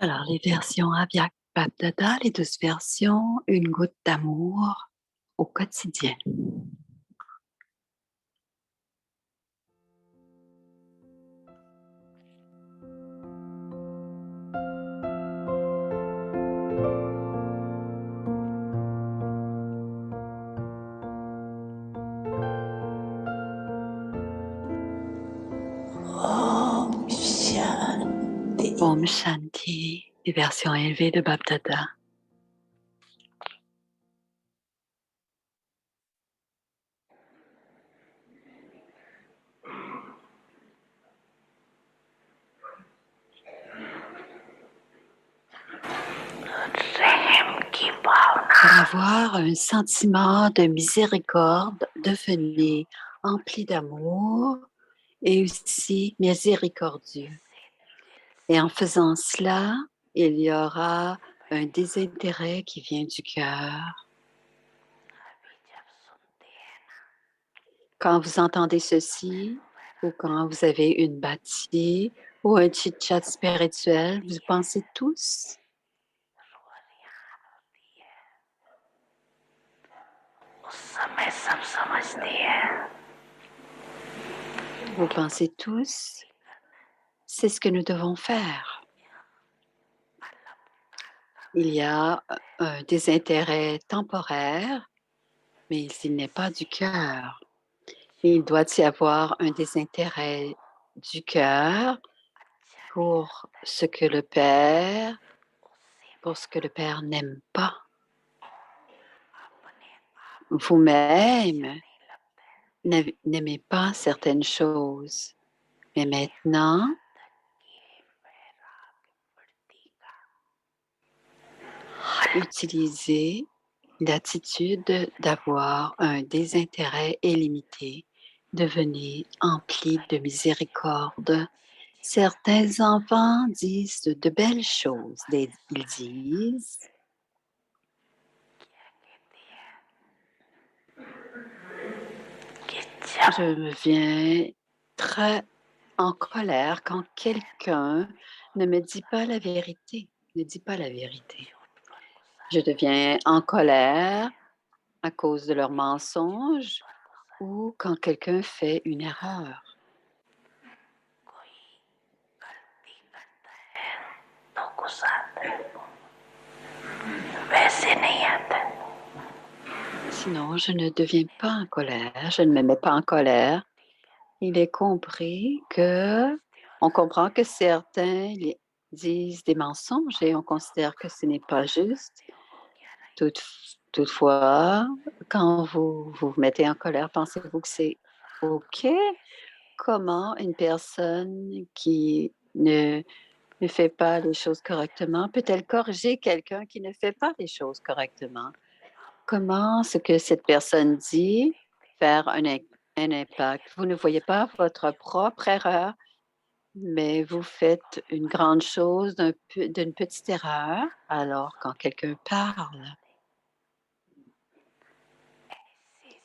Alors, les versions Aviak Bapdada, les 12 versions, une goutte d'amour au quotidien. Om Shanti. Om Shanti, les versions élevées de Bapdada. Pour avoir un sentiment de miséricorde, devenez empli d'amour et aussi miséricordieux. Et en faisant cela, il y aura un désintérêt qui vient du cœur. Quand vous entendez ceci, ou quand vous avez une bhakti ou un chit-chat spirituel, vous pensez tous. Vous pensez tous, c'est ce que nous devons faire. Il y a un désintérêt temporaire, mais il n'est pas du cœur. Il doit y avoir un désintérêt du cœur pour ce que le Père n'aime pas. Vous-même n'aimez pas certaines choses, mais maintenant, utilisez l'attitude d'avoir un désintérêt illimité. Devenez empli de miséricorde. Certains enfants disent de belles choses. Ils disent je me viens très en colère quand quelqu'un ne me dit pas la vérité. Ne dit pas la vérité. Je deviens en colère à cause de leurs mensonges ou quand quelqu'un fait une erreur. Sinon, je ne deviens pas en colère, je ne me mets pas en colère. Il est compris que, on comprend que certains disent des mensonges et on considère que ce n'est pas juste. Toutefois, quand vous mettez en colère, pensez-vous que c'est OK? Comment une personne qui ne fait pas les choses correctement peut-elle corriger quelqu'un qui ne fait pas les choses correctement? Comment ce que cette personne dit faire un impact? Vous ne voyez pas votre propre erreur, mais vous faites une grande chose d'une petite erreur, alors quand quelqu'un parle.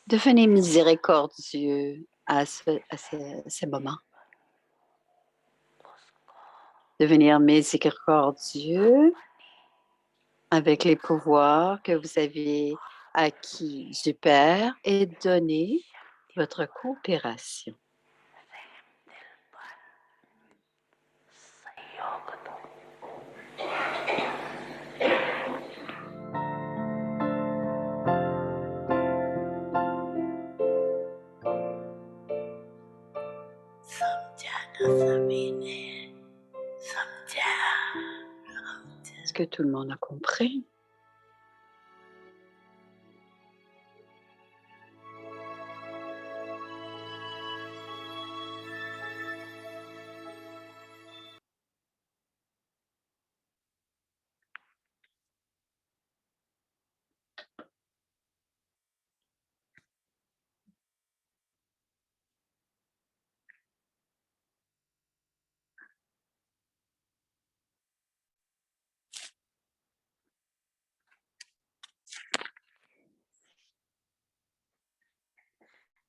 Devenez miséricordieux à ce moment. Devenir miséricordieux avec les pouvoirs que vous avez acquis du Père et donner votre coopération. Est-ce que tout le monde a compris?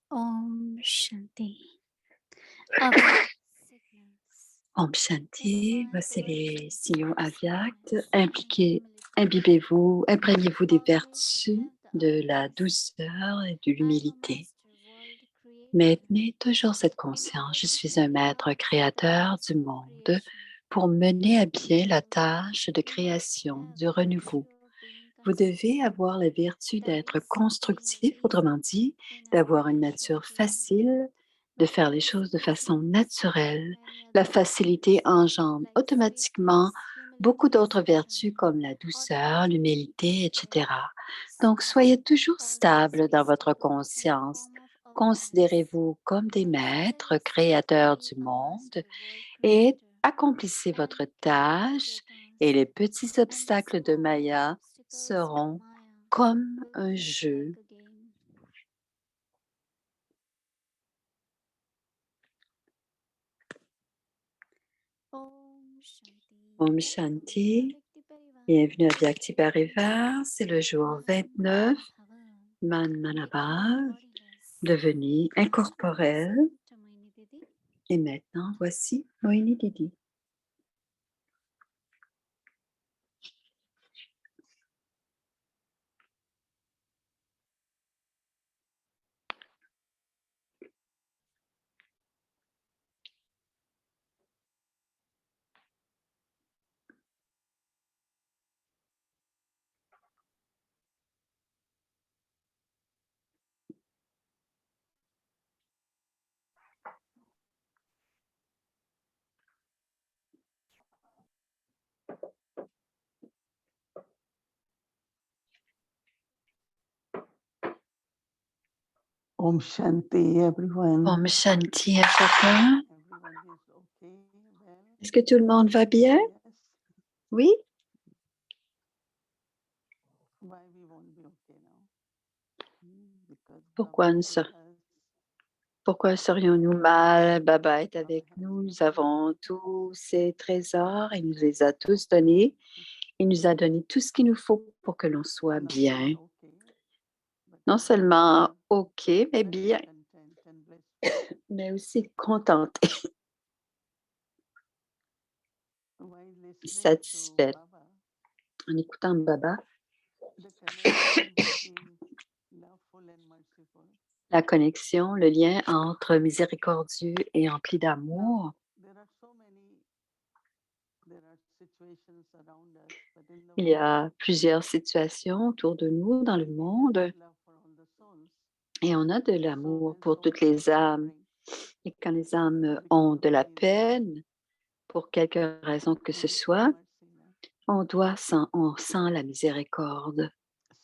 Om Shanti. Om Shanti, voici les signaux avyacts. Imbibez-vous, imprégnez-vous des vertus, de la douceur et de l'humilité. Maintenez toujours cette conscience. Je suis un maître créateur du monde pour mener à bien la tâche de création, du renouveau. Vous devez avoir la vertu d'être constructif, autrement dit, d'avoir une nature facile, de faire les choses de façon naturelle. La facilité engendre automatiquement beaucoup d'autres vertus comme la douceur, l'humilité, etc. Donc, soyez toujours stable dans votre conscience. Considérez-vous comme des maîtres créateurs du monde et accomplissez votre tâche et les petits obstacles de Maya seront comme un jeu. Om Shanti, bienvenue à Vyakti Parivar, c'est le jour 29, Manmanabhav, devenu incorporel. Et maintenant, voici Mohini Didi. Om Shanti, everyone. Om Shanti à chacun. Everyone is okay, well, Est-ce que tout le monde va bien? yes. Oui? Why we won't be okay now? Because Pourquoi Baba nous, is with us. pourquoi serions-nous mal? Baba est avec nous. Nous avons tous ces trésors. Il nous les a tous donnés. Il nous a donné tout ce qu'il nous faut pour que l'on soit Not bien. only okay, but Non also seulement OK, mais very bien, content and blissful. mais aussi contenté, While listening to satisfaite. Baba, En écoutant Baba, the connection between loveful and merciful. la connexion, le lien entre miséricordieux et empli d'amour. There are so many, there are situations around us, but in the Il y world, a plusieurs situations autour de nous dans le monde love for all the souls. et on a de So l'amour when pour souls toutes are les âmes. suffering Et quand les âmes because ont of de la any reason, peine, pour quelque raison que we ce feel soit, mercy. on sent la miséricorde.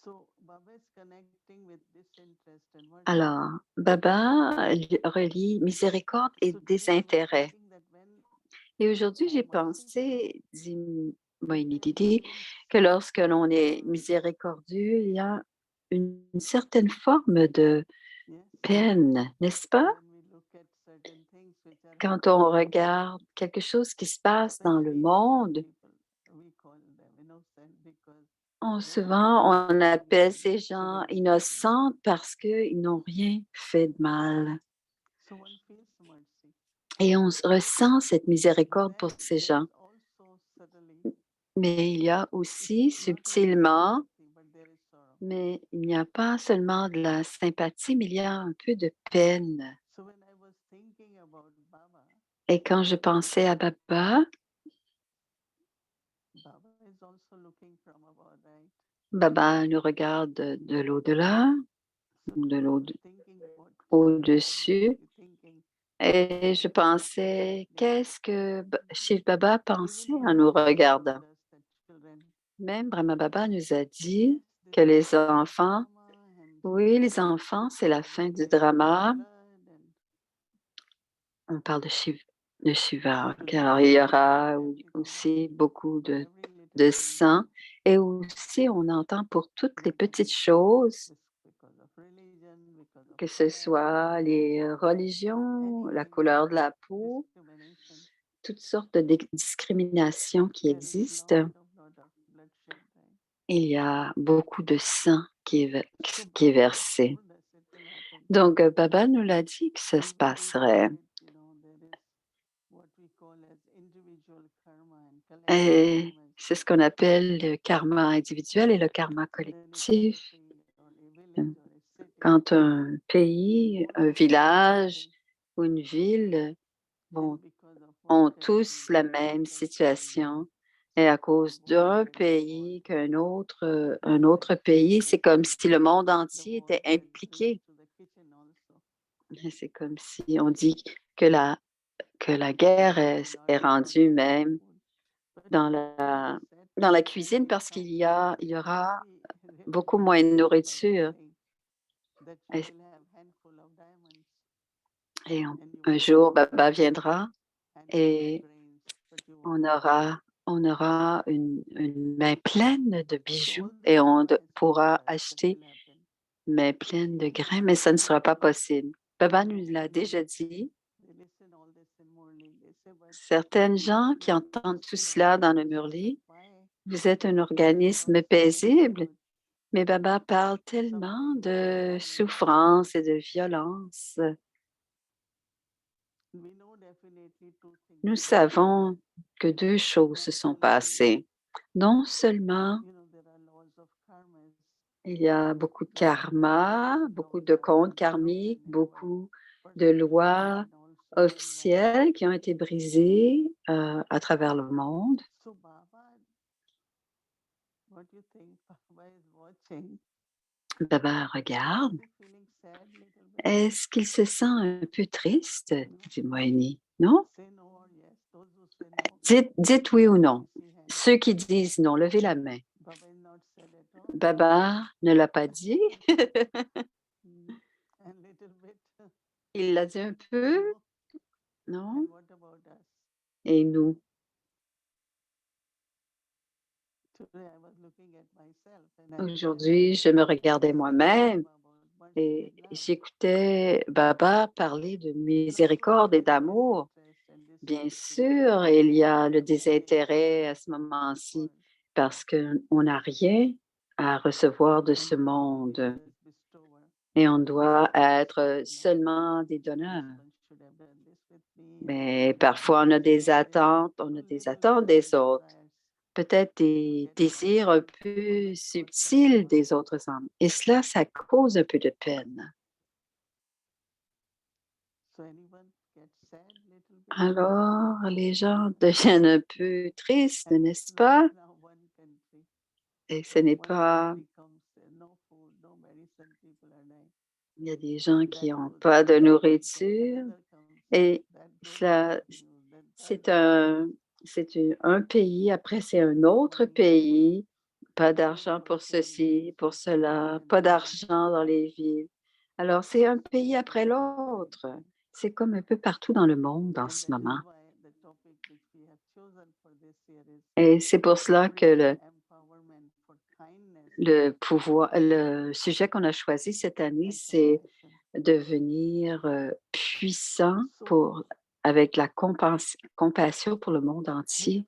So Baba is connecting with this interest and what Alors, Baba relie miséricorde et so today I was désintérêt. thinking that when Et we aujourd'hui, are j'ai merciful, pensé, dit Moïni there is a Didi, certain que lorsque l'on est sorrow, miséricordieux, il y a une certaine forme de yes, peine, n'est-ce pas? when we look at certain things which are Quand happening on in the world, regarde quelque chose qui se passe dans le especially innocent monde, people, we call them innocent because they have souvent not on done any appelle ces gens accident. innocents parce qu'ils n'ont rien fait de mal. So one feels mercy. Et on ressent cette But miséricorde pour then ces there gens. is also subtly, Mais il y a aussi not only subtilement, sympathy, but there is sorrow. mais il n'y a pas seulement de la sympathie, mais il y a un peu de peine. So when I was thinking about Baba, Et quand je pensais à Baba, Baba is also looking from above, right? Baba nous regarde de l'au-delà, So de I l'au- was thinking what Baba au-dessus. must be thinking. Et je pensais, qu'est-ce que Shiv Baba Even pensait en Baba nous has regardant? told us that children, Même Brahma Baba nous a yes, dit this que is les the end of the enfants, drama and oui, les enfants, c'est la fin du there will be drama. blood and On parle de Shiva. today Car we il y hear aura everything aussi beaucoup for every little de thing. sang. Et aussi, on entend pour toutes les petites choses, It's because of religion, because of que ce caste, soit les religions, la anything, couleur de la peau, discrimination. toutes sortes de discriminations qui There is existent. lot of bloodshed, right? Il y a beaucoup de sang So qui est Baba has versé. told us it will happen. Donc, Baba nous l'a dit que ça se Even we passerait. call it, there is what we call as Et c'est ce qu'on appelle le karma individuel et le karma collectif. Quand un pays, un village ou une ville ont tous la même situation et à cause d'un pays un autre pays, c'est comme si le monde entier était impliqué. Et c'est comme si on dit que la guerre est rendue même dans la cuisine parce il y aura beaucoup moins de nourriture. Et, un jour, Baba viendra et on aura, on aura une main pleine de bijoux et pourra acheter une main pleine de grains, mais ça ne sera pas possible. Baba nous l'a déjà dit. Certaines gens qui entendent tout cela dans le Murli, vous êtes un organisme paisible, mais Baba parle tellement de souffrance et de violence. Nous savons que deux choses se sont passées. Non seulement il y a beaucoup de karma, beaucoup de comptes karmiques, beaucoup de lois officielles qui ont été brisées à travers le monde. Baba regarde. Est-ce qu'il se sent un peu triste? Dit Moini. Non? Dites oui ou non. Ceux qui disent non, levez la main. Baba ne l'a pas dit. Il l'a dit un peu. Non? Et nous? Aujourd'hui, je me regardais moi-même et j'écoutais Baba parler de miséricorde et d'amour. Bien sûr, il y a le désintérêt à ce moment-ci parce qu'on n'a rien à recevoir de ce monde et on doit être seulement des donneurs. Mais parfois, on a des attentes des autres, peut-être des désirs un peu subtils des autres âmes. Et cela, ça cause un peu de peine. Alors, les gens deviennent un peu tristes, n'est-ce pas? Et ce n'est pas... Il y a des gens qui n'ont pas de nourriture et cela, c'est un pays, après c'est un autre pays, pas d'argent pour ceci, pour cela, pas d'argent dans les villes. Alors, c'est un pays après l'autre. C'est comme un peu partout dans le monde en ce moment. Et c'est pour cela que le sujet qu'on a choisi cette année, c'est devenir puissant avec la compassion pour le monde entier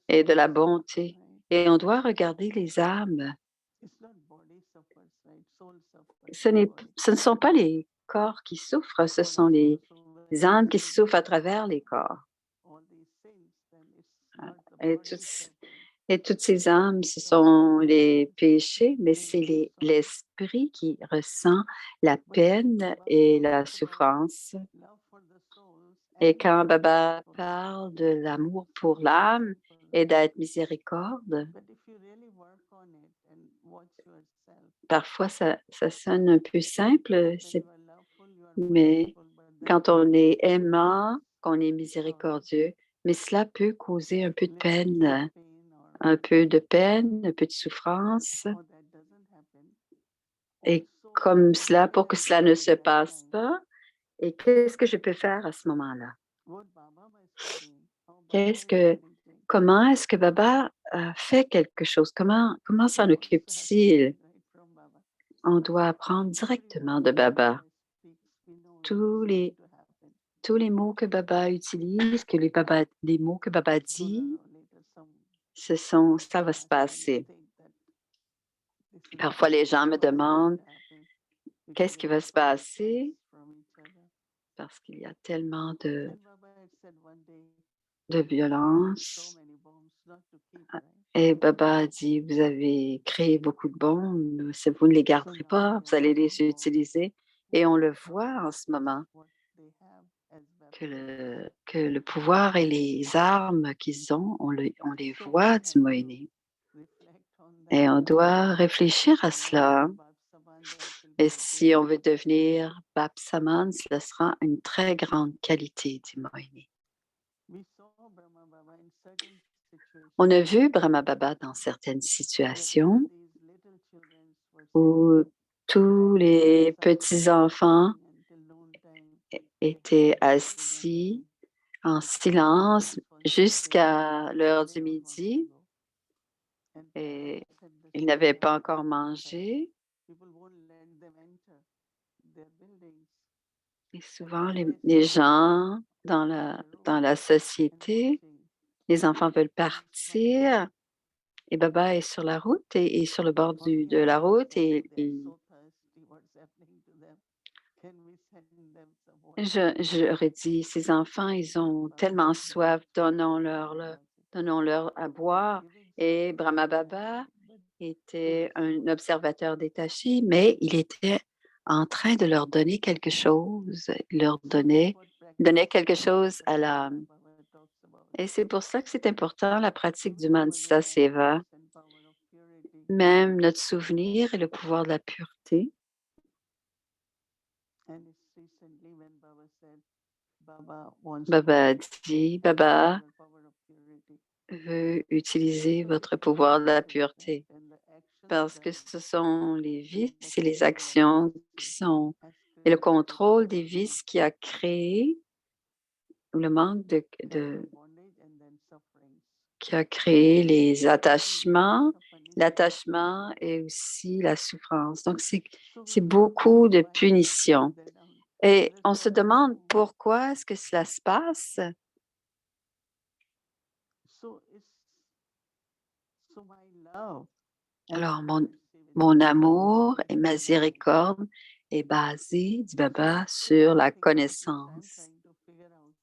et de la bonté. Et on doit regarder les âmes. Ce ne sont pas les corps qui souffrent, ce sont les âmes qui souffrent à travers les corps. Et toutes ces âmes, ce sont les péchés, mais c'est l'esprit qui ressent la peine et la souffrance. Et quand Baba parle de l'amour pour l'âme et d'être miséricorde, parfois ça sonne un peu simple, mais quand on est aimant, qu'on est miséricordieux, mais cela peut causer un peu de peine, un peu de souffrance. Et comme cela, pour que cela ne se passe pas, et qu'est-ce que je peux faire à ce moment-là? Comment est-ce que Baba fait quelque chose? Comment s'en occupe-t-il? On doit apprendre directement de Baba. Tous les, tous les mots que Baba utilise, les mots que Baba dit, ça va se passer. Parfois, les gens me demandent qu'est-ce qui va se passer parce qu'il y a tellement de so violence. many bombs not to keep, right? Et Baba a dit, vous avez créé beaucoup de bombes, vous ne les So garderez now pas, they vous are allez les bombs. utiliser. Et What on the le voit power en ce is moment, what they have as que weapons. le pouvoir et les armes qu'ils ont, on les So voit we du have to Moïse. reflect on Et that. on doit réfléchir If à we want to cela. be Bapsavan, that will Et be a si great on veut quality. devenir Bapsaman, cela sera une très grande qualité du Moïse. We saw Brahma Baba in certain On a situations vu Brahma Baba dans certaines where all situations these little children were où sitting tous in les silence, petits-enfants waiting until noontime that he étaient will talk to them assis again. en And silence this one said they are jusqu'à hungry, l'heure they du don't want to midi go. And et Baba said the ils same n'avaient pas thing encore to her. mangé. People won't let them enter their buildings. Et And souvent, always les they are gens dans on the dans roof la and société, watching. les enfants veulent And this one partir et Baba est sur la route et sur le bord walking de la around route said et that they are so thirsty. What's happening to them? Can we send them some water? je leur ai dit, ces enfants, ils ont Baba tellement said, no, soif, Baba said, donnons-leur à we are boire. giving Et something Brahma to them, Baba but they était are un so observateur détaché, mais il était en train de leur donner quelque chose. so that's what Donnait practice quelque chose that à Brahma l'âme. Baba talks about. Et c'est pour ça que c'est important, la pratique du Remember your Mansa Seva, remembrance and power of purity. même notre souvenir et le pouvoir de la pureté. And it's recently when Baba said, Baba wants to Baba a dit, utilize Baba your power of purity. veut utiliser Because votre it's the pouvoir de la vices, right? pureté. And the actions Parce que that ce sont les and the vices et les control of actions qui vices sont, has et le created contrôle des vices qui a créé le manque karma bondage and then sufferings. qui a créé les So it's attachements, lots of punishment. l'attachement et aussi la souffrance. Donc, So c'est we wonder beaucoup de why it is punitions. like that. Et Let us on go se back demande to pourquoi est-ce que cela se passe. so it's so my love and Alors, my mercy with mon Baba amour is et based ma on knowledge. miséricorde est basée, dit So Baba, there sur are la things that which I'm connaissance. trying to figure out.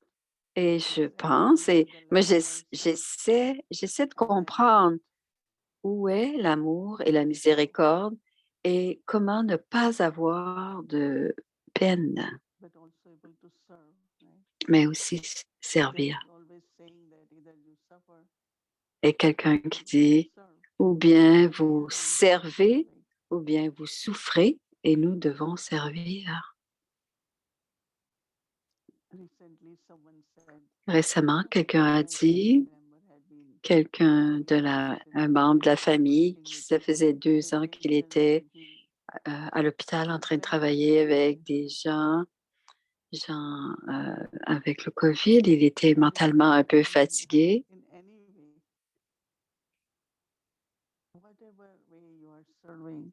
Et je pense, Exactly et where the moi, love and mercy j'essaie de alignment, comprendre où est l'amour et la miséricorde et comment ne pas avoir de peine, but also able to serve, right? mais aussi There servir. is always saying that either you suffer Et quelqu'un or qui you dit, serve. ou bien And we vous are the ones who are servez, serving. ou bien vous souffrez, et nous devons servir. Recently, someone said, Récemment, quelqu'un a my family dit, member had been 2 years in un the membre de la hospital famille, working qui with ça faisait 2 ans qu'il patients était and he à l'hôpital en train de felt travailler avec des exhausted. gens avec le COVID. Il était And he mentalement un said, peu fatigué. in any way, whatever way you are serving,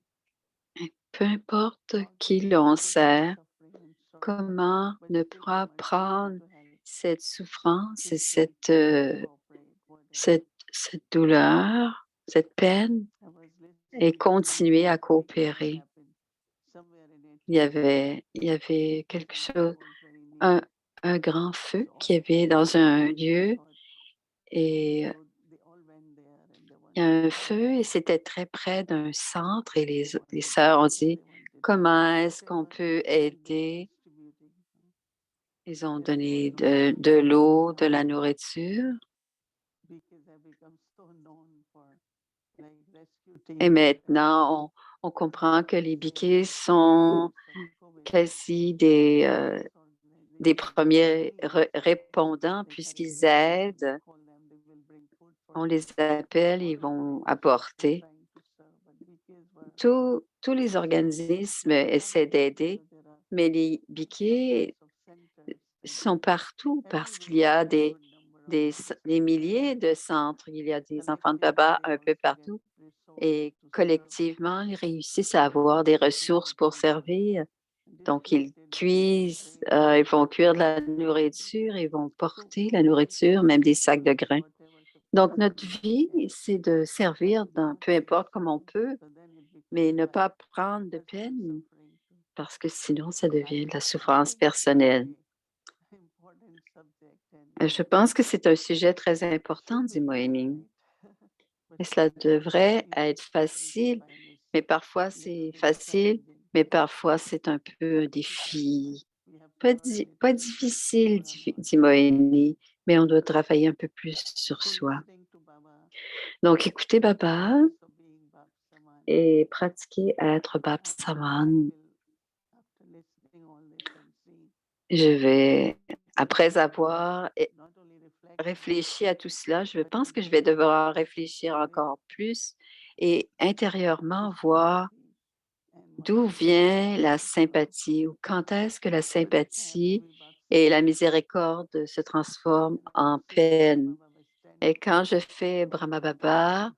Peu importe how to qui l'on take this sert, suffering and sorrow, comment but ne still pas merciful prendre to help. cette souffrance et Please take and cooperate, whatever. cette douleur, cette peine I was et listening to one continuer à video what coopérer. happened somewhere in Il y avait where quelque the mother chose, was very near. un, un grand feu So qui all avait people dans came un and they lieu thought, et so they all went there and they il y a wanted un to help. feu et c'était très près d'un centre et They les wanted sœurs ont water, dit, they wanted comment est-ce qu'on whatever peut and they were aider? distributing. Ils ont There was donné no food, de no l'eau, de la water nourriture. because have become so known for like rescue Et teams and all. maintenant, on comprend que les So biquets in sont times of COVID, quasi this des organization premiers really répondants puisqu'ils encourages people. We aident. call them, they will bring food for On you. les appelle, All ils vont organizations were apporter. trying to serve, but BKs were Tous les so organismes essaient phenomenal. d'aider, So there are mais les hundreds biquets of centers and sont partout parce qu'il y everywhere a good number of des centers. milliers de centres. Il y a des enfants de Collectively, Baba they un peu also get partout resources et to serve. collectivement, ils réussissent à avoir des So ressources they pour can servir. Donc, ils distribute it by cuisent, portraying ils vont cuire de la and nourriture, ils vont so porter la we nourriture, même des sacs de grains. whatever Donc, notre capacity we vie, can c'est de and servir dans, peu don't importe comment on suffer. peut, So then it becomes mais ne like pas prendre de personal peine suffering too. parce que sinon, ça So I devient de la I souffrance think it's a personnelle. very important subject and Je pense que c'est un sujet très important, should dit be easy, Moini. right? But Et cela devrait unfortunately, être most of the facile, time it's mais parfois a little c'est bit facile, challenging. mais parfois c'est un peu un Difficult, but défi. we have to learn it Pas difficile, more and more. dit Moini, mais on doit travailler un peu plus sur So soi. listening to Baba Donc, écoutez and Baba also being Bab Saman, et pratiquer à être Bab I Saman. feel after listening all this and seeing, Je vais, I après have to avoir not only reflect more, réfléchi à tout cela, je but pense que je vais internally devoir also réfléchir evaluate encore plus et the intérieurement voir sympathy and what d'où is the vient la misericordia. sympathie ou quand est-ce que la I have to sympathie be Bab et la Saman. miséricorde se transforment And when I en see Brahma peine. Baba Et standing quand je fais Brahma Baba,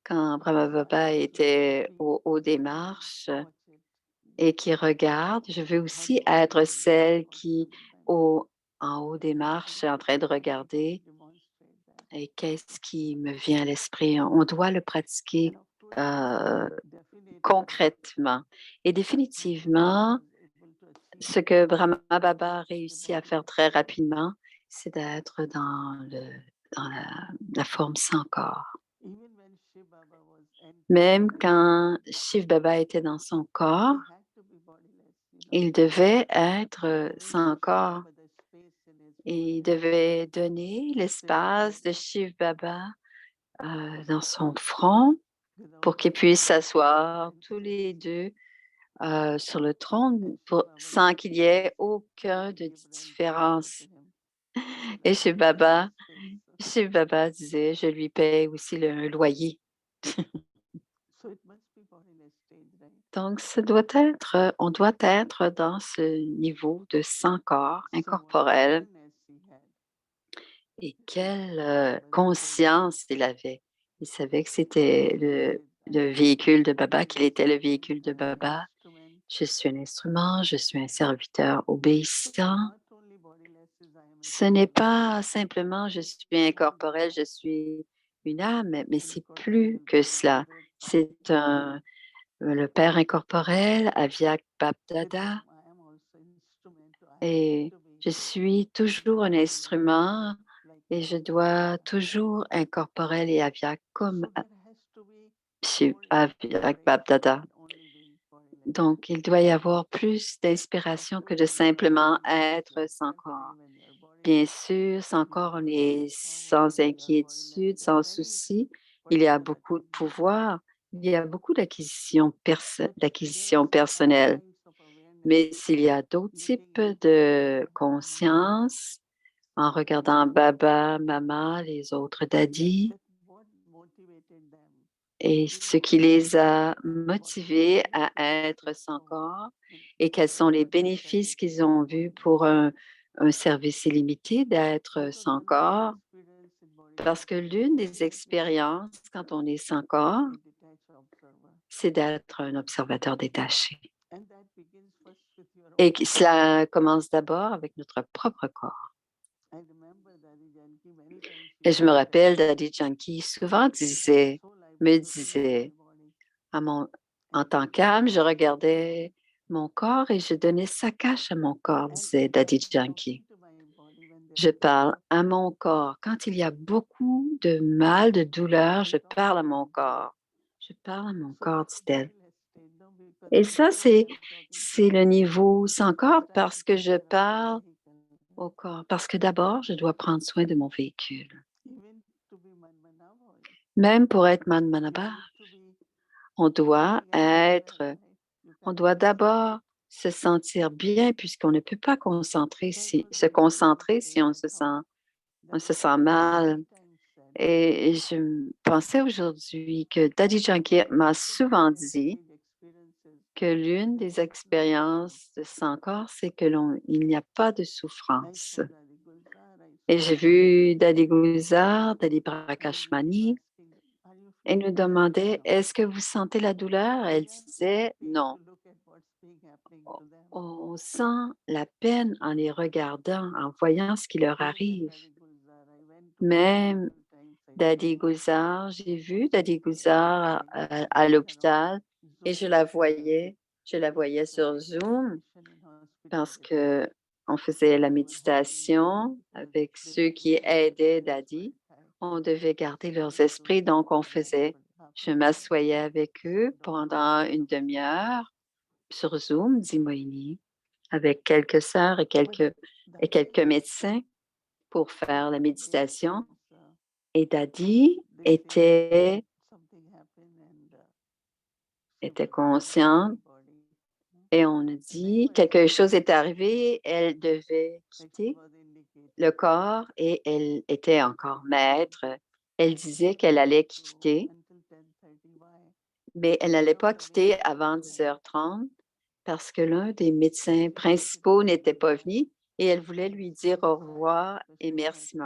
quand Brahma Baba était quietly, au haut des I want marches to watch it. et qui regarde, je veux How aussi do I être feel celle qui, constant en haut des when marches, est en train de I want to regarder. demonstrate that. Et qu'est-ce qui me vient à l'esprit? On doit le pratiquer And of course, euh, definitely, concrètement. Et what Baba définitivement, was able to achieve ce que Brahma in Baba a the réussi à body faire of très Shiva. rapidement, c'est d'être dans la forme sans corps. Even when Shiva Baba was Même entering, quand Shiv Baba était dans son corps, he had to be bodiless, il devait être giving sans Shiva corps. Baba the space in his Et il body devait donner so he could l'espace de Shiv Baba dans son front without pour qu'ils any puissent s'asseoir tous les differences. deux sur le trône And Shiva Baba sans used qu'il to y say, ait aucun I de give rent also to différence. him so Et that he can have his space. Chez Baba disait, je lui paye aussi un loyer. So it must be bodiless stage, right? Donc, on doit être dans ce niveau de sans corps So what incorporel. awareness he had, Et quelle when he told us, conscience il avait. Il savait que c'était I le am véhicule de Baba, qu'il était le instrument, véhicule I de am an Baba. instrument. Je suis un instrument, je suis un serviteur So obéissant. not only bodiless is I am a Ce n'est soul, pas simplement je but suis even incorporel, je suis une âme, mais c'est plus incorporeal que Baba, the cela. great C'est father. le Père incorporel, Aviak With him, Bapdada, I am also instrument. I have et to be je suis toujours un incorporeal, instrument like et je Baba and dois Baba. toujours incorporel et Aviak comme So there has to be chez more Aviak inspiration Bapdada. than only being bodiless. Donc, il doit y avoir plus Of d'inspiration que course, de when you're simplement bodiless, être it's sans corps. different. When you're Bien bodiless, sûr, sans you corps, have on a lot of est power. sans When you're bodiless, inquiétude, there are sans many souci. Il y a beaucoup de possibilities. pouvoir, il y a beaucoup But there are d'acquisition some other personnelle. kinds of awareness, Mais s'il y a d'autres looking types at de Baba, Mama, conscience, en regardant Baba, Mama, les autres daddy, that what motivated them et in ce qui order les a to have bodiless motivés state à to être fulfill sans someone corps in et quels sont les unlimited bénéfices service qu'ils being ont vus bodiless. pour un service illimité d'être Because sans one of the corps. experience in Parce bodiless que state l'une des definitely expériences quand on est sans corps, a detached observer. c'est d'être un observateur détaché. And that begins first with your Et own que body. cela commence d'abord avec notre propre corps. I remember Daddy Janki many times Et used je me to tell rappelle, Daddy Janki souvent as a soul I was me looking at my disait, body à en and tant giving qu'âme, je sacrifice to it. regardais mon corps et je donnais sa cache à mon corps, And disait if Daddy I'm Janki. talking to my body when there Je is a lot parle of à pain, mon corps. Quand il y a beaucoup de mal, de douleur, I je talk parle to à my mon body. corps. Je parle à mon So corps, that's dit-elle. bodiless state, no? Because Et not ça, only I'm talking to c'est my le body, niveau sans I corps start to parce que take je care of my parle vehicle. au corps. Parce que d'abord, je dois prendre soin de mon véhicule. Even to be Manmanavoy, Même pour être you Manmanaba, need to be on doit feeling at your best, être, right? You on cannot doit be sick. d'abord se sentir bien puisqu'on ne peut pas So I was se remembering concentrer today si the thought on that se Baba sent has mal. many times said, Et je pensais aujourd'hui que Daddy Janki m'a most of the souvent near dit death experiences, que l'une there des is no suffering. expériences de sans corps, c'est que il n'y a pas de I souffrance. saw Daddy Gulzar, I Et saw j'ai Baba, vu Daddy Guzar, Daddy and we were Prakashmani, asking, are you et feeling nous any demandait, suffering? est-ce que vous sentez la douleur? Elle They are in disait, pain non. to look at what's being happening to them. On sent la peine en les regardant, en voyant ce qui leur Even arrive. Daddy Gulzar, I went to Baba Même several times, I Daddy saw Guzar, j'ai in vu Daddy hospital, Guzar I got to à sit around l'hôpital et Zoom je la voyais because sur there was Zoom radiation in parce hospital. que on faisait la méditation avec ceux qui aidaient Daddy. On devait garder leurs esprits, donc je m'assoyais avec eux pendant une demi-heure sur Zoom, dit Moïni, avec quelques sœurs et quelques médecins pour faire la méditation. Et Daddy était consciente et on a dit quelque chose est arrivé, elle devait quitter le corps et elle était encore maître. Elle disait qu'elle allait quitter, mais elle n'allait pas quitter avant 10h30 parce que l'un des médecins principaux n'était pas venu et elle voulait lui dire au revoir et merci.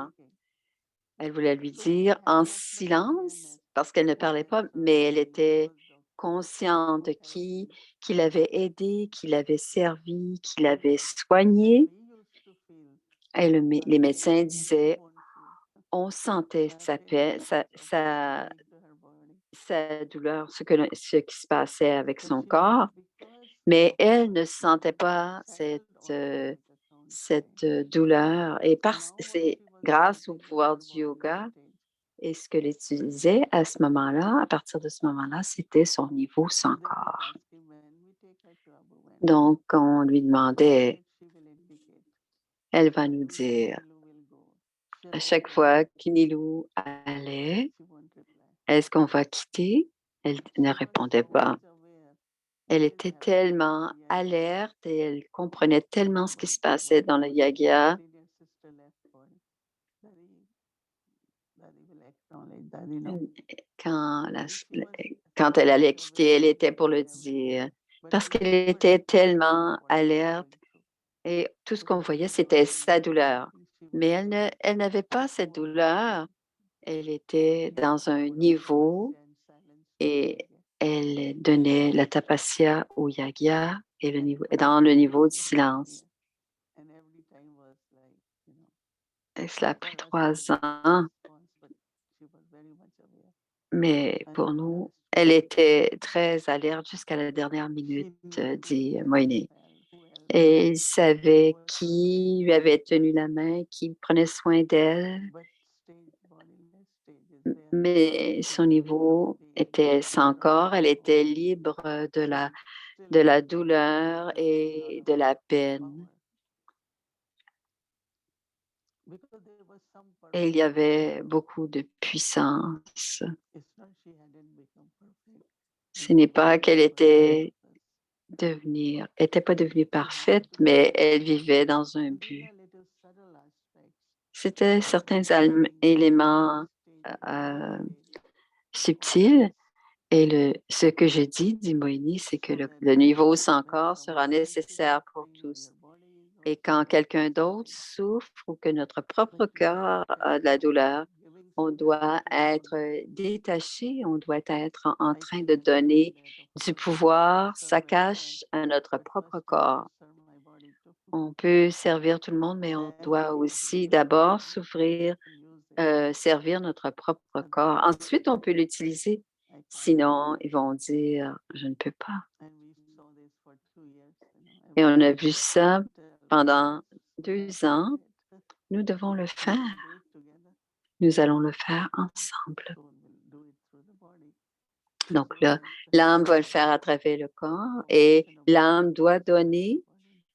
Elle voulait lui dire en silence parce qu'elle ne parlait pas, mais elle était consciente de qui l'avait aidé, qui l'avait servi, qui l'avait soigné. Et les médecins disaient, on sentait sa paix, sa douleur, ce qui se passait avec son corps, mais elle ne sentait pas cette douleur. Et c'est grâce au pouvoir du yoga. Et ce qu'elle utilisait à ce moment-là, à partir de ce moment-là, c'était son niveau sans corps. Donc, on lui demandait, elle va nous dire, à chaque fois qu'Inilou allait, est-ce qu'on va quitter? Elle ne répondait pas. Elle était tellement alerte et elle comprenait tellement ce qui se passait dans le yagya. Quand, quand elle allait quitter, elle était pour le dire parce qu'elle était tellement alerte et tout ce qu'on voyait, c'était sa douleur. Mais elle n'avait pas cette douleur. Elle était dans un niveau et elle donnait la tapasya au yagya et dans le niveau du silence. Et cela a pris 3 ans, mais pour nous, elle était très alerte jusqu'à la dernière minute, dit Moïné. Et il savait qui lui avait tenu la main, qui prenait soin d'elle, mais son niveau était sans corps, elle était libre de la douleur et de la peine. Et il y avait beaucoup de puissance. Ce n'est pas qu'elle était pas devenue parfaite, mais elle vivait dans un but. C'était certains éléments euh, subtils. Et ce que je dis, dit Moïni, c'est que le niveau sans corps sera nécessaire pour tous. Et quand quelqu'un d'autre souffre ou que notre propre cœur a de la douleur, on doit être détaché, on doit être en train de donner du pouvoir, ça cache à notre propre corps. On peut servir tout le monde, mais on doit aussi d'abord servir notre propre corps. Ensuite, on peut l'utiliser. Sinon, ils vont dire, je ne peux pas. Et on a vu ça pendant 2 ans. Nous devons le faire. Nous allons le faire ensemble. Donc là, l'âme va le faire à travers le corps et l'âme doit donner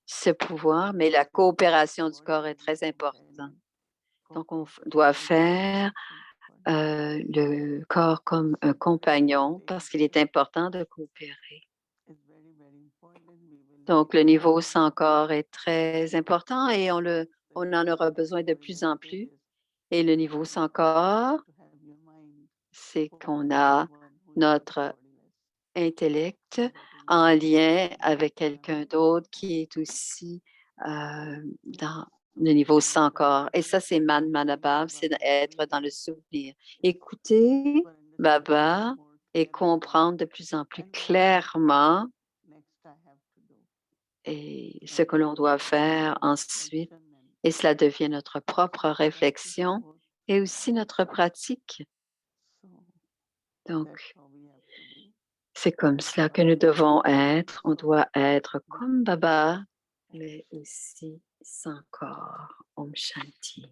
ce pouvoir, mais la coopération du corps est très importante. Donc, on doit faire le corps comme un compagnon parce qu'il est important de coopérer. Donc, le niveau sans corps est très important et on en aura besoin de plus en plus. Et le niveau sans corps, c'est qu'on a notre intellect en lien avec quelqu'un d'autre qui est aussi dans le niveau sans corps. Et ça, c'est Manmanabhav, c'est être dans le souvenir. Écouter Baba et comprendre de plus en plus clairement et ce que l'on doit faire ensuite. Et cela devient notre propre réflexion et aussi notre pratique. Donc, c'est comme cela que nous devons être. On doit être comme Baba, mais aussi sans corps. Om Shanti.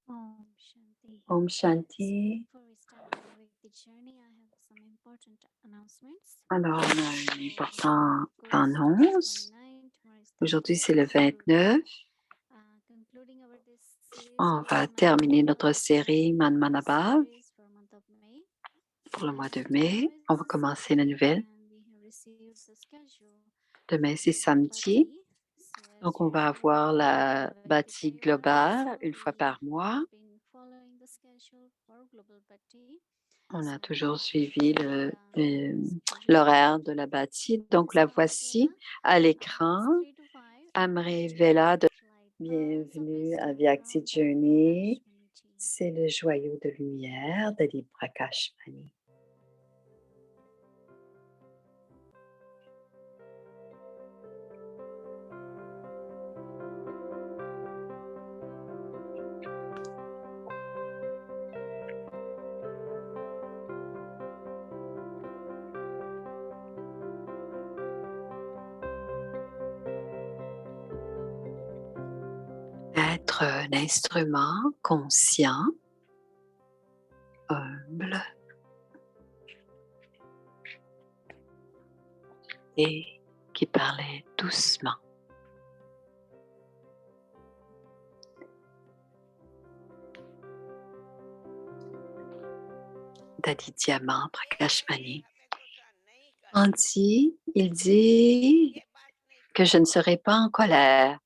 Om Shanti. Om Shanti. Before we start our Vedic journey, I have some important announcements. Alors, on a un So, important of course, today is annonce. 29, tomorrow is Aujourd'hui, 30th. c'est le So we'll be 29. concluding our this series On for va Man terminer notre Manabhav, série Man Manabhav series for month of May. pour le mois de And mai. tomorrow On is va the commencer la Sunday, nouvelle. and we have received the schedule Demain, for c'est Global samedi. Bhakti. So as Donc, on va usual, avoir la Vedic bâtie Parivar. globale So une fois we par mois. have been following the schedule for Global Bhakti. On a So toujours we suivi have schedule. l'horaire de la bâtie. Donc, la Namaste voici Vela. à l'écran. 3 to 5. Amre Vela, Flight paths of bienvenue à wisdom Vyakti from Dadi Journey. Prakashmaniji. C'est le joyau de lumière d'Ali Prakashmani. Être un instrument conscient, humble et qui parlait doucement. Dadi Diamant Prakashmani. Il dit que je ne serai pas en colère.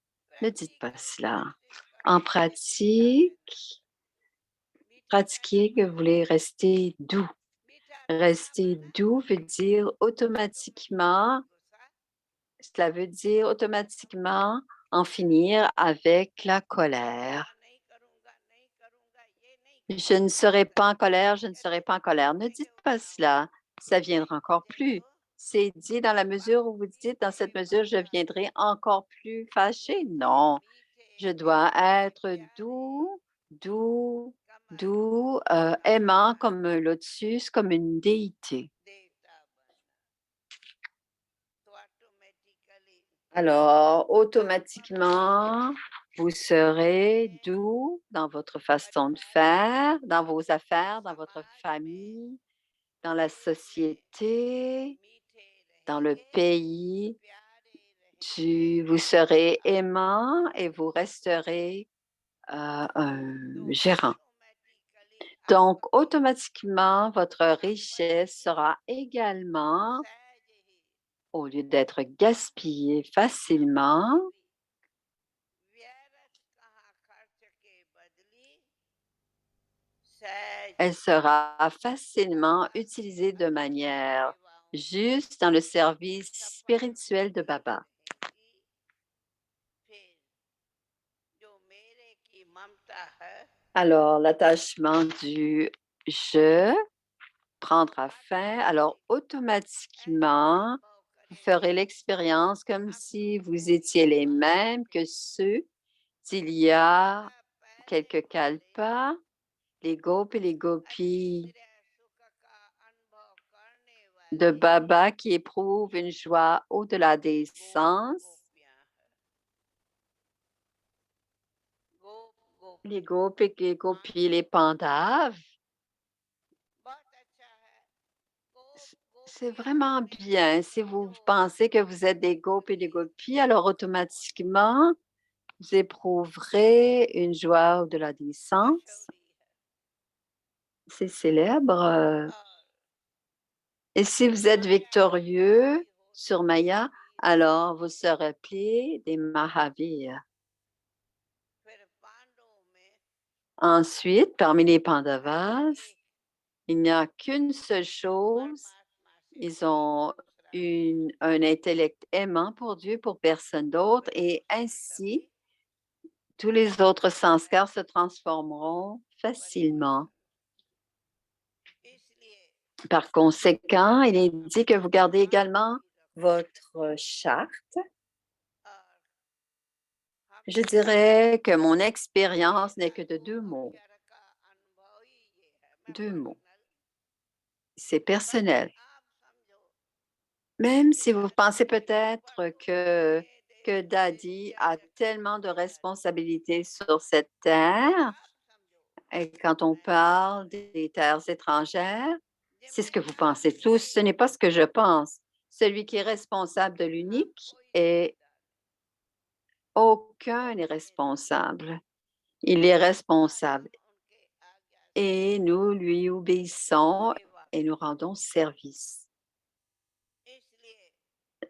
Ne dites pas cela. En pratique, pratiquez que vous voulez rester doux. Rester doux veut dire automatiquement, cela veut dire automatiquement en finir avec la colère. Je ne serai pas en colère, je ne serai pas en colère. Ne dites pas cela, ça viendra encore plus. C'est dit dans la mesure où vous dites, dans cette mesure, je viendrai encore plus fâché. Non, je dois être doux, doux, doux, aimant comme un lotus, comme une déité. Alors, automatiquement, vous serez doux dans votre façon de faire, dans vos affaires, dans votre famille, dans la société, dans le pays. Vous serez aimant et vous resterez un gérant. Donc, automatiquement, votre richesse sera également, au lieu d'être gaspillée facilement, elle sera facilement utilisée de manière juste dans le service spirituel de Baba. Alors, l'attachement du je prendra fin. Alors, automatiquement, vous ferez l'expérience comme si vous étiez les mêmes que ceux d'il y a quelques kalpas, les gopis et les gopis de Baba qui éprouvent une joie au-delà des sens. Les gopis, les gopis, les pandaves. C'est vraiment bien. Si vous pensez que vous êtes des gopis et des gopis, alors automatiquement, vous éprouverez une joie au-delà des sens. C'est célèbre. Et si vous êtes victorieux sur Maya, alors vous serez appelés des Mahavirs. Ensuite, parmi les Pandavas, il n'y a qu'une seule chose. Ils ont un intellect aimant pour Dieu, pour personne d'autre, et ainsi, tous les autres sanskars se transformeront facilement. Par conséquent, il est dit que vous gardez également votre charte. Je dirais que mon expérience n'est que de 2 mots. 2 mots. C'est personnel. Même si vous pensez peut-être que Daddy a tellement de responsabilités sur cette terre, et quand on parle des terres étrangères, c'est ce que vous pensez tous, ce n'est pas ce que je pense. Celui qui est responsable de l'unique et aucun n'est responsable. Il est responsable et nous lui obéissons et nous rendons service.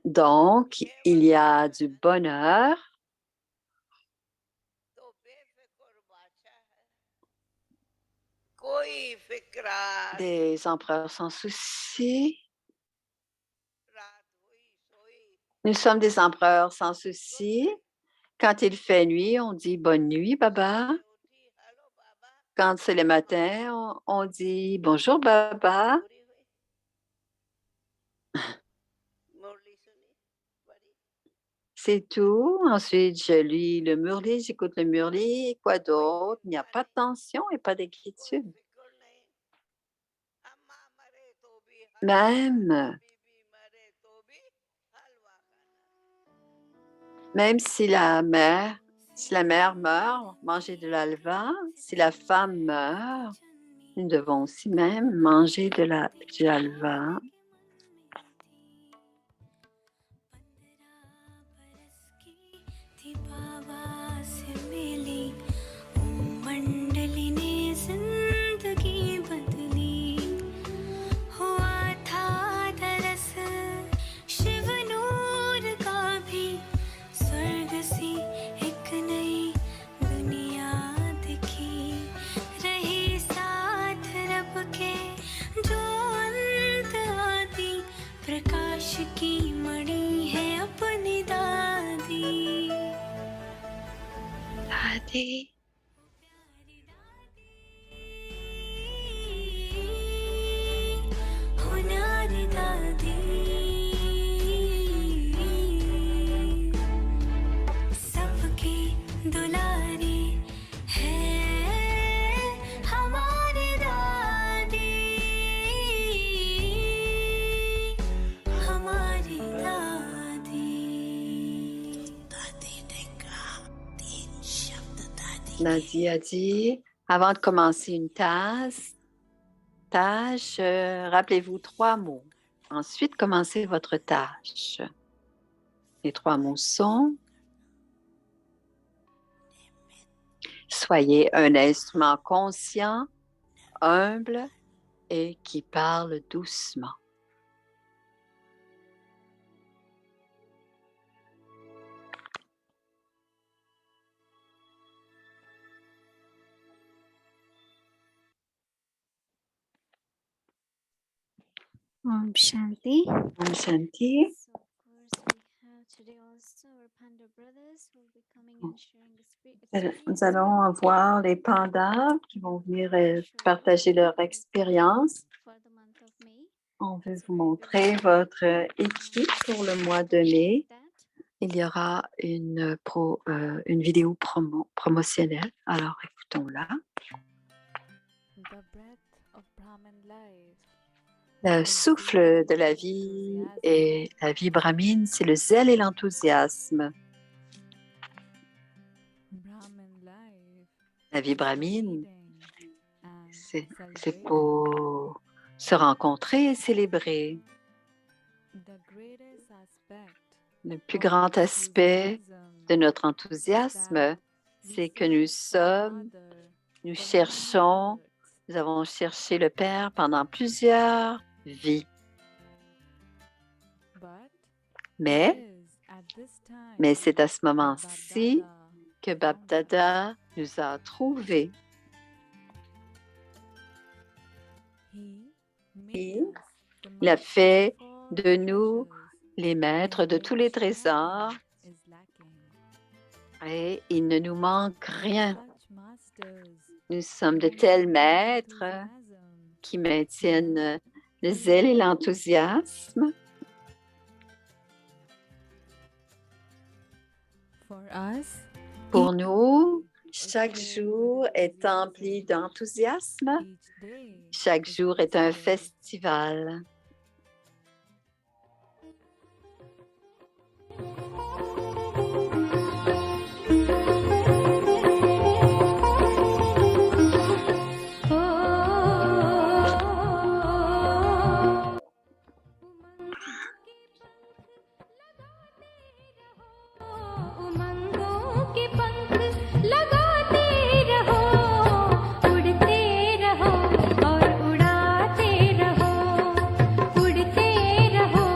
Donc, il y a du bonheur, des empereurs sans souci. Nous sommes des empereurs sans souci. Quand il fait nuit, on dit bonne nuit, Baba. Quand c'est le matin, on dit bonjour, Baba. C'est tout. Ensuite, je lis le Murli, j'écoute le Murli. Quoi d'autre? Il n'y a pas de tension et pas d'inquiétude. Même si la mère meurt, manger de l'halva. Si la femme meurt, nous devons aussi même manger du halva. Daddy. Daddy a dit, avant de commencer une tâche, rappelez-vous 3 mots. Ensuite, commencez votre tâche. Les 3 mots sont soyez un instrument conscient, humble et qui parle doucement. Om Shanti. Om Shanti. So, of course, we have today also our Panda brothers who will be coming and sharing the experience. Nous allons voir les pandas qui vont venir partager leur expérience. For the month of May. On veut vous montrer votre équipe pour le mois de mai. Il y aura une vidéo promotionnelle. Alors, écoutons-la. Le souffle de la vie et la vie brahmine, c'est le zèle et l'enthousiasme. La vie brahmine, c'est pour se rencontrer et célébrer. Le plus grand aspect de notre enthousiasme, c'est que nous avons cherché le Père pendant plusieurs vies. Mais c'est à ce moment-ci que Bap-Dada nous a trouvés. Il a fait de nous les maîtres de tous les trésors et il ne nous manque rien. Nous sommes de tels maîtres qui maintiennent le zèle et l'enthousiasme. Pour nous, chaque jour est empli d'enthousiasme. Chaque jour est un festival. के पंख लगाते रहो, उड़ते रहो और उड़ाते रहो, उड़ते रहो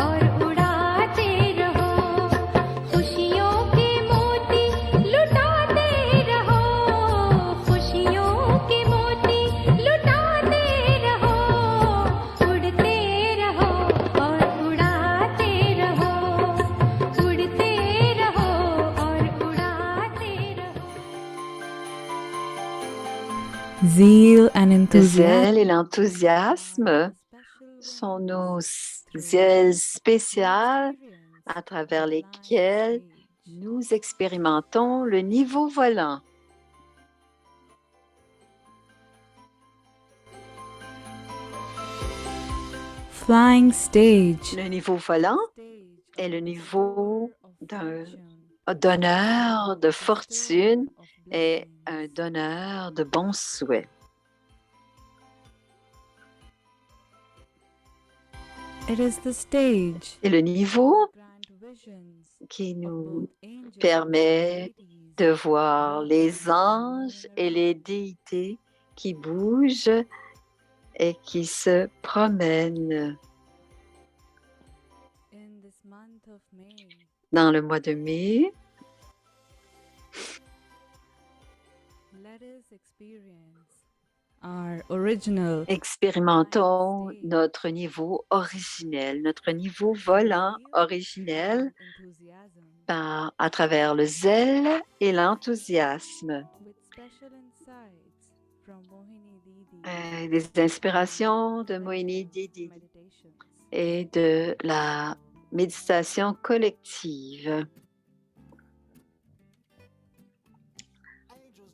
और उड़ाते रहो, खुशियों के मोती लुटाते रहो, खुशियों के मोती लुटाते रहो, उड़ते रहो और उड़ाते रहो, उड़ते रहो और उड़ाते रहो। Zeal and Le enthusiasm zèle et l'enthousiasme sont nos ailes spéciales à travers lesquelles nous expérimentons le niveau volant. flying stage Le niveau volant est le niveau d'un donneur de fortune et un donneur de bons souhaits. It is the stage C'est le niveau grand visions qui of nous both angels permet and deities de voir les walking anges et les déités qui bougent et qui se promènent. in this month of May. Dans le mois de mai, Let us experience our original expérimentons notre niveau originel, notre niveau volant originel à travers le zèle et l'enthousiasme. with special insights from Mohini Didi Des inspirations de Mohini Didi meditations. et de la méditation collective.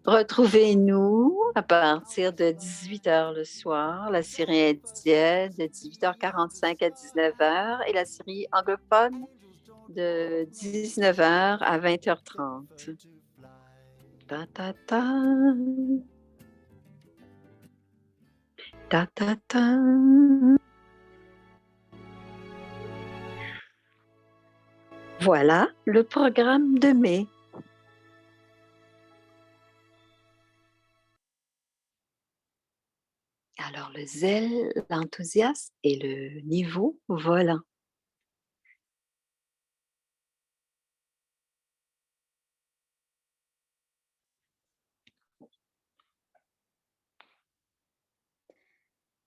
Retrouvez-nous à partir de 18h le soir, la série indienne de 18h45 à 19h et la série anglophone de 19h à 20h30. Ta ta ta. Ta ta ta. Voilà le programme de mai. Alors, le zèle, l'enthousiasme et le niveau volant.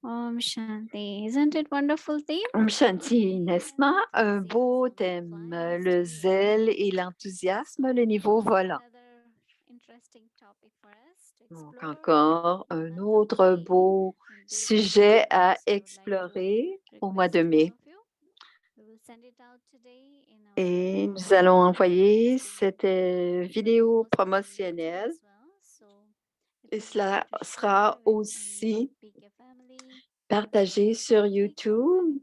Om Shanti. Isn't it wonderful theme? Om Shanti, n'est-ce pas? Un beau thème, le zèle et l'enthousiasme, le niveau volant. Another interesting topic for us to Donc, explore. encore un Month of autre May beau in this sujet month. à So I would like to explorer au mois request de all mai. of you. We will send it out today in our Et nous allons envoyer cette vidéo promotionnelle. Et cela sera aussi partagé sur YouTube.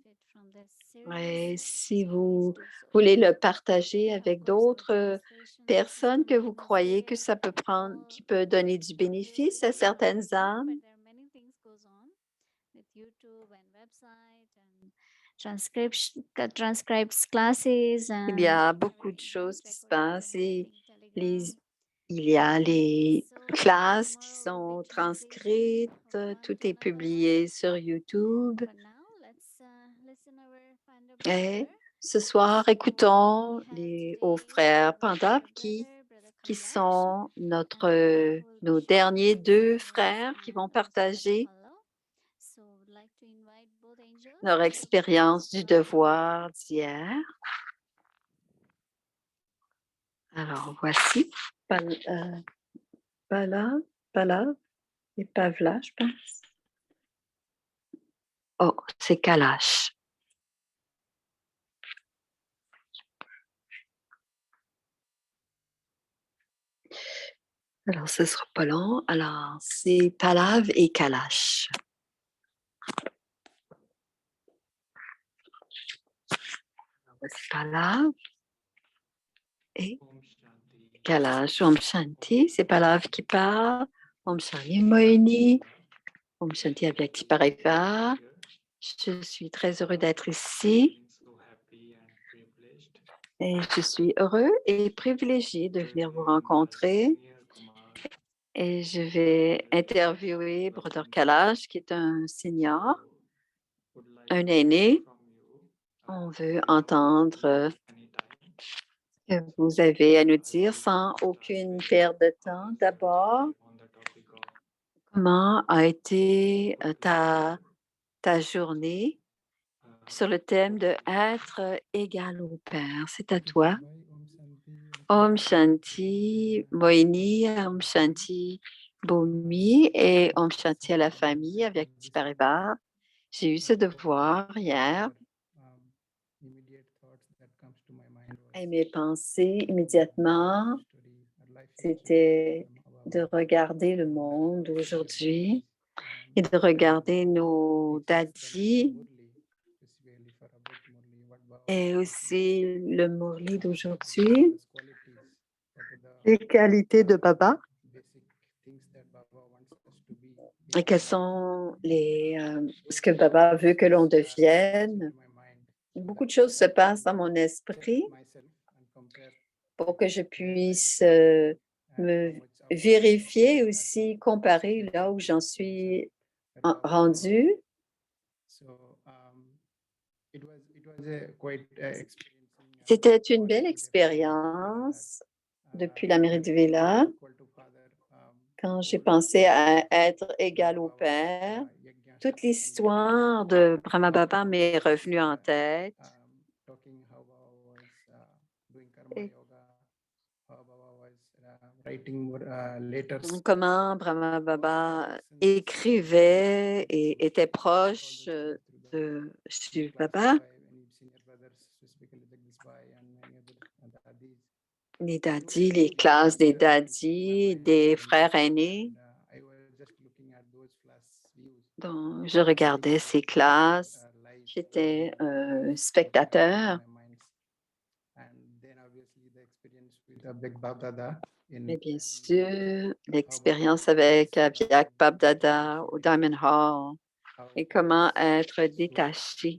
Et si vous voulez le partager avec d'autres personnes que vous croyez que ça peut prendre, qui peut donner du bénéfice à certaines âmes, il y a beaucoup de choses qui se passent et il y a les classes qui sont transcrites, tout est publié sur YouTube. Et ce soir, écoutons les hauts frères Pandap qui sont nos derniers deux frères qui vont partager leur expérience du devoir d'hier. Alors, voici Palav et Pavla, je pense. Oh, c'est Kalash. Alors, ce ne sera pas long. Alors, c'est Palav et Kalash. Voici Palav et Kalash. Om Shanti, c'est Palav qui parle. Om Shanti Mohini. Om Shanti Avyakti Parivar. Je suis très heureux d'être ici. Et je suis heureux et privilégié de venir vous rencontrer. Et je vais interviewer Brother Kalash, qui est un senior, un aîné. On veut entendre ce que vous avez à nous dire sans aucune perte de temps. D'abord, comment a été ta journée sur le thème de être égal au Père? C'est à toi. Om Shanti Moini, Om Shanti Bhumi et Om Shanti à la famille avec Tiparibar. J'ai eu ce devoir hier et mes pensées immédiatement, c'était de regarder le monde aujourd'hui et de regarder nos daddies et aussi le Murli d'aujourd'hui, les qualités de Baba et quels sont ce que Baba veut que l'on devienne. Beaucoup de choses se passent dans mon esprit pour que je puisse me vérifier aussi, comparer là où j'en suis rendu. C'était une belle expérience depuis la mairie de Villa, quand j'ai pensé à être égal au Père. Toute l'histoire de Brahma Baba m'est revenue en tête. Et comment Brahma Baba écrivait et était proche de Shiv Baba. Les daddies, les classes des daddies, des frères aînés. Donc, je regardais ces classes. J'étais un spectateur. Mais bien sûr, l'expérience avec Abiyak Babdada au Diamond Hall et comment être détaché.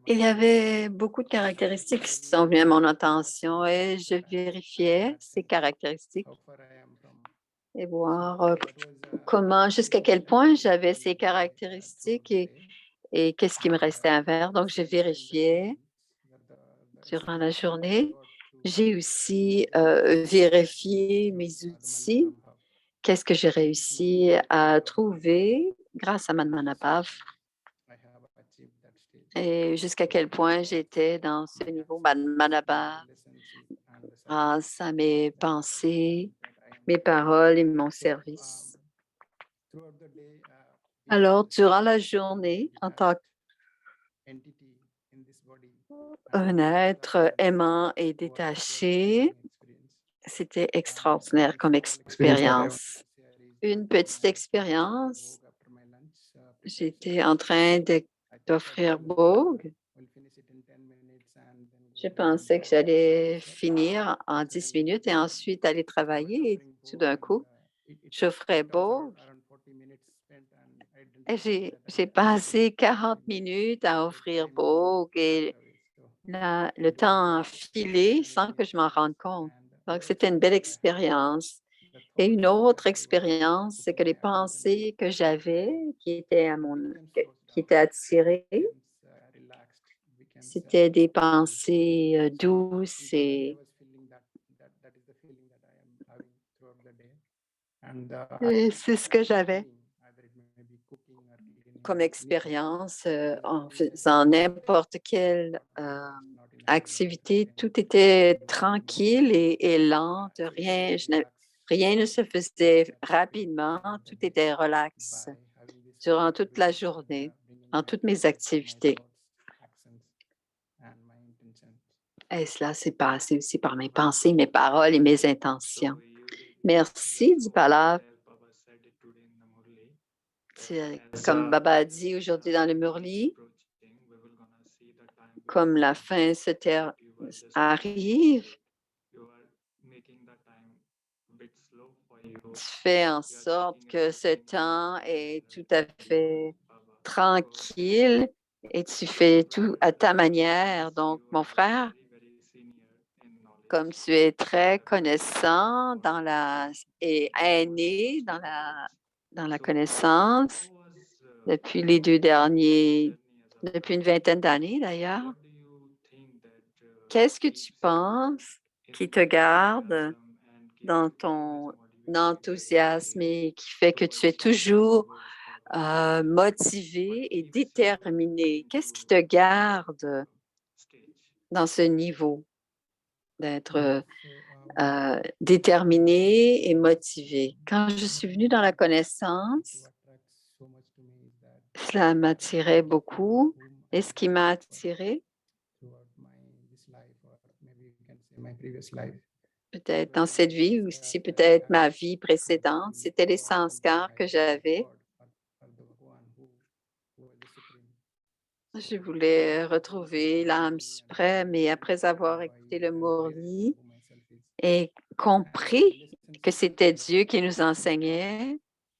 Il y avait beaucoup de caractéristiques qui sont venues à mon attention et je vérifiais ces caractéristiques et voir comment, jusqu'à quel point j'avais ces caractéristiques et qu'est-ce qui me restait à faire. Donc, je vérifiais durant la journée. J'ai aussi vérifié mes outils. Qu'est-ce que j'ai réussi à trouver grâce à Manmanapav et jusqu'à quel point j'étais dans ce niveau Manmanapav grâce à mes pensées, mes paroles et mon service. Alors, durant la journée, en tant qu'un être aimant et détaché, c'était extraordinaire comme expérience. Une petite expérience. J'étais en train d'offrir Bhog. Je pensais que j'allais finir en 10 minutes et ensuite aller travailler. Et tout d'un coup, j'offrais Bhog. Et j'ai passé 40 minutes à offrir Bhog et le temps a filé sans que je m'en rende compte. Donc, c'était une belle expérience. Et une autre expérience, c'est que les pensées que j'avais, qui étaient attirées, c'était des pensées douces et c'est ce que j'avais comme expérience en faisant n'importe quelle activité. Tout était tranquille et lent, rien ne se faisait rapidement, tout était relax durant toute la journée, en toutes mes activités. Et cela s'est passé aussi par mes pensées, mes paroles et mes intentions. Merci, Dipala. Comme Baba a dit aujourd'hui dans le Murli, comme la fin arrive, Tu fais en sorte que ce temps est tout à fait tranquille et tu fais tout à ta manière. Donc, mon frère, comme tu es très connaissant et aîné dans la connaissance depuis depuis une vingtaine d'années d'ailleurs, qu'est-ce que tu penses qui te garde dans ton enthousiasme et qui fait que tu es toujours motivé et déterminé? Qu'est-ce qui te garde dans ce niveau d'être déterminé et motivé? Quand je suis venue dans la connaissance, cela m'attirait beaucoup. Et ce qui m'a attiré, peut-être dans cette vie ou aussi peut-être ma vie précédente, c'était les sanskars que j'avais. Je voulais retrouver l'âme suprême et après avoir écouté le Murli et compris que c'était Dieu qui nous enseignait,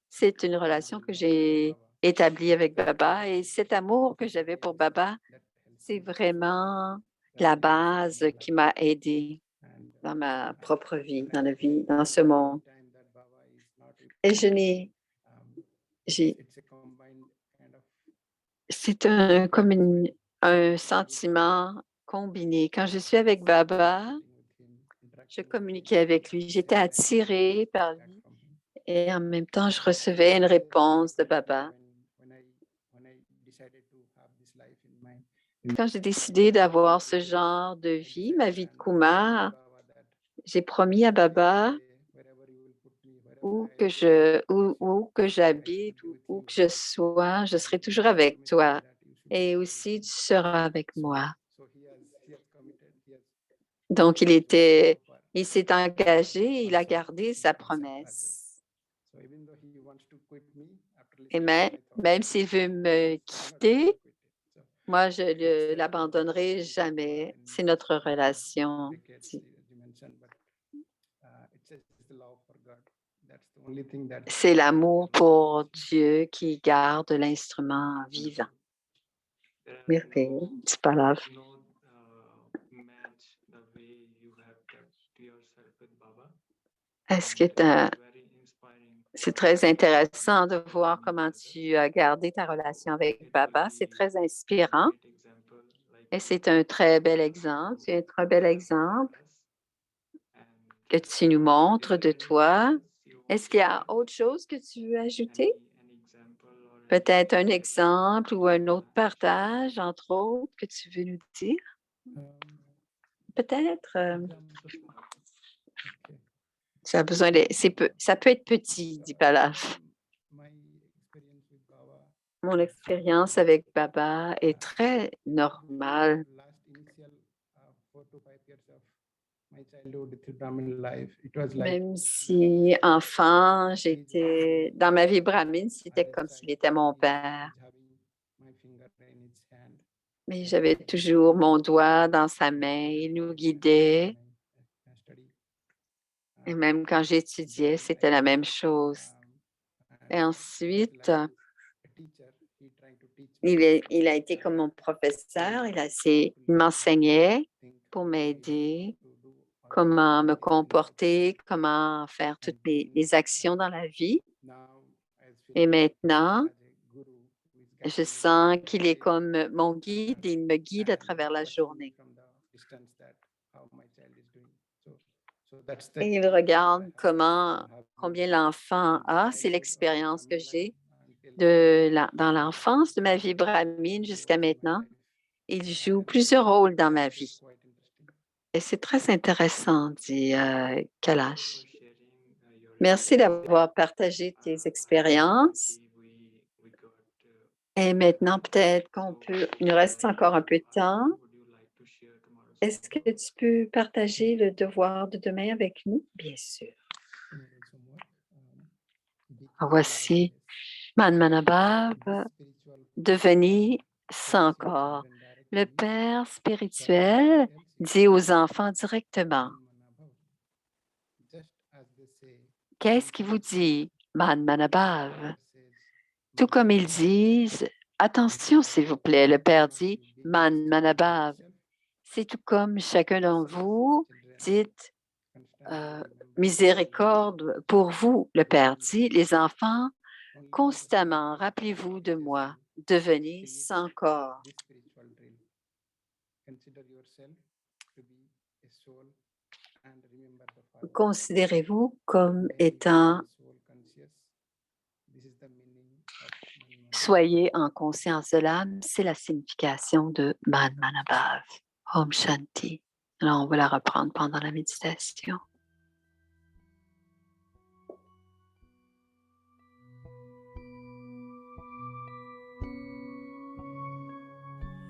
c'est une relation que j'ai établie avec Baba et cet amour que j'avais pour Baba, c'est vraiment la base qui m'a aidée dans ma propre vie, dans ce monde. Et c'est un sentiment combiné. Quand je suis avec Baba, je communiquais avec lui. J'étais attirée par lui et en même temps, je recevais une réponse de Baba. Quand j'ai décidé d'avoir ce genre de vie, ma vie de Kumar, j'ai promis à Baba où que j'habite, où que je sois, je serai toujours avec toi. Et aussi, tu seras avec moi. Donc, il s'est engagé, il a gardé sa promesse. Et même s'il veut me quitter, moi, je ne l'abandonnerai jamais. C'est notre relation. C'est l'amour pour Dieu qui garde l'instrument vivant. Merci. C'est pas grave. Est-ce que c'est très intéressant de voir comment tu as gardé ta relation avec Baba. C'est très inspirant et c'est un très bel exemple. C'est un très bel exemple que tu nous montres de toi. Est-ce qu'il y a autre chose que tu veux ajouter? Peut-être un exemple ou un autre partage, entre autres, que tu veux nous dire? Peut-être. Ça a besoin ça peut être petit, dit Palaf. Mon expérience avec Baba est très normale. Même si enfant, j'étais dans ma vie brahmine, c'était comme s'il était mon père. Mais j'avais toujours mon doigt dans sa main, il nous guidait. Et même quand j'étudiais, c'était la même chose. Et ensuite, il a été comme mon professeur, il m'enseignait pour m'aider, comment me comporter, comment faire toutes les actions dans la vie. Et maintenant, je sens qu'il est comme mon guide et il me guide à travers la journée. Et il regarde combien l'enfant a. C'est l'expérience que j'ai dans l'enfance de ma vie brahmine jusqu'à maintenant. Il joue plusieurs rôles dans ma vie. Et c'est très intéressant, dit Kailash. Merci d'avoir partagé tes expériences. Et maintenant, peut-être il nous reste encore un peu de temps. Est-ce que tu peux partager le devoir de demain avec nous? Bien sûr. Voici Manmanabhav, devenez sans corps. Le Père spirituel dit aux enfants directement, Qu'est-ce qui vous dit, Man Manabhav? Tout comme ils disent, attention s'il vous plaît, le Père dit, Man Manabhav. C'est tout comme chacun d'entre vous dites, miséricorde pour vous, le Père dit, les enfants, constamment, rappelez-vous de moi, devenez sans corps. Considérez-vous comme étant, soyez en conscience de l'âme, c'est la signification de Man Manabhav. Om Shanti. Alors, on va la reprendre pendant la méditation.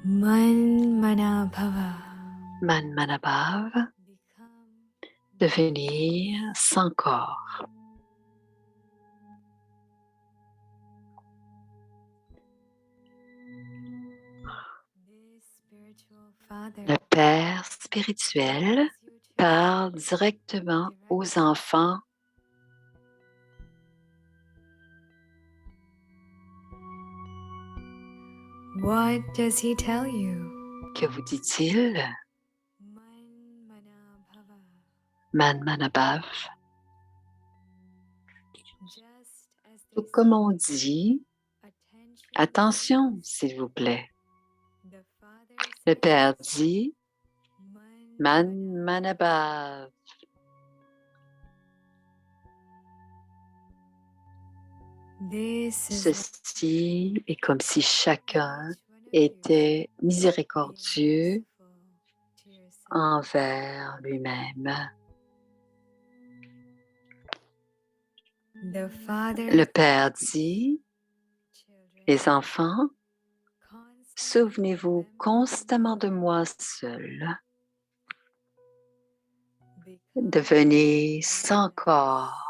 Man Mana Bhava. Man Manabhav, devenir sans corps. Le Père spirituel parle directement aux enfants. What does he tell you? Que vous dit-il? Man Mana Bhava. Man Manabhav. Just as Tout they comme on dit, attention s'il vous plaît. The Father Le says, Père dit, Man Man Manabhav. This is Ceci est comme si chacun était miséricordieux envers lui-même. The Father Le Père dit, les enfants, souvenez-vous constamment de moi seul. Devenez sans corps.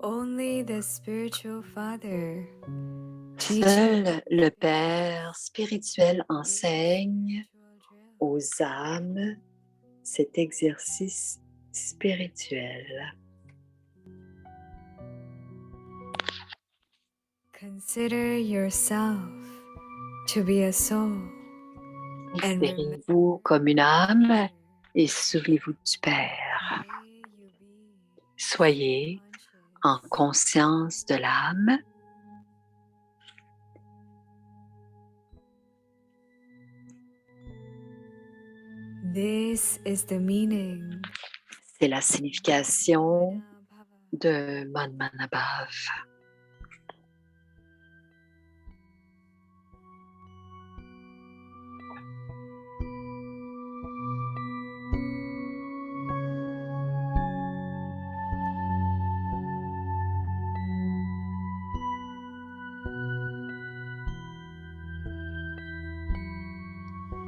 Only the spiritual Father Seul le Père spirituel enseigne aux âmes cet exercice spirituel. Consider yourself to be a soul. Considérez-vous comme une âme et souvenez-vous du Père. May you be Soyez en conscience de l'âme. This is the meaning C'est la signification Mana Bhava. de Man Manabhav.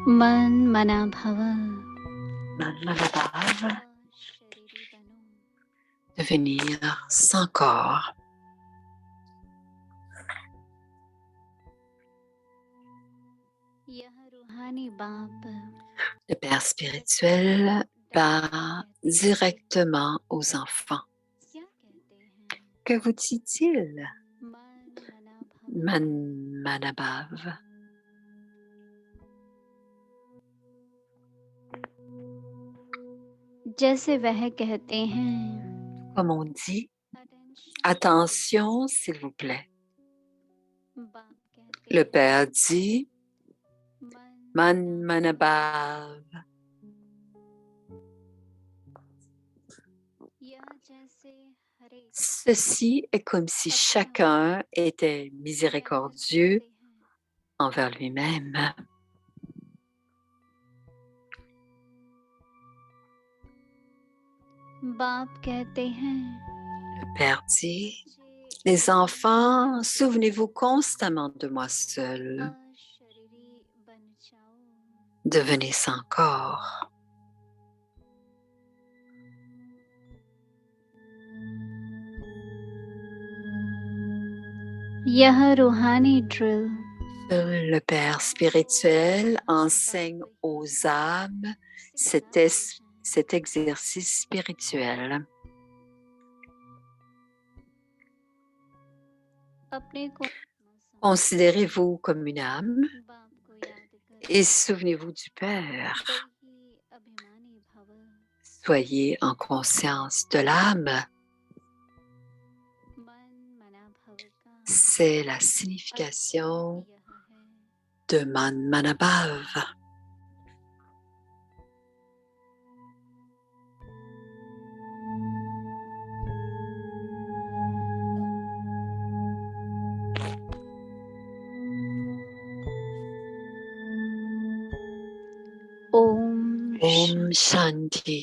Man Mana Bhava. Man Manabhav, Ashariri bano. devenir sans corps. यह रूहानी बाप Le Père spirituel parle directement aux enfants. क्या कहते हैं? Que vous dit-il, Man Mana Bhava. Man Manabhav? जैसे वह कहते हैं, Comme on dit, attention, attention s'il vous plaît. बाप कहते Le हैं, Père dit, Man Man Manabhav. यह जैसे हर एक Ceci est comme si chacun était miséricordieux कहते हैं, envers lui-même. बाप कहते हैं, Le Père dit, les enfants, souvenez-vous constamment de moi seul. अशरीरी बन जाओ. Devenez sans corps. यह रूहानी drill Seul le Père spirituel enseigne aux âmes cet cet exercice spirituel. अपने को Considérez-vous comme une âme बाप को याद कर et souvenez-vous du Père. ही अभिमानी भव Soyez en conscience de l'âme. मन मना भव का C'est la signification यह है de Man Manabhav. ओम Om Shanti.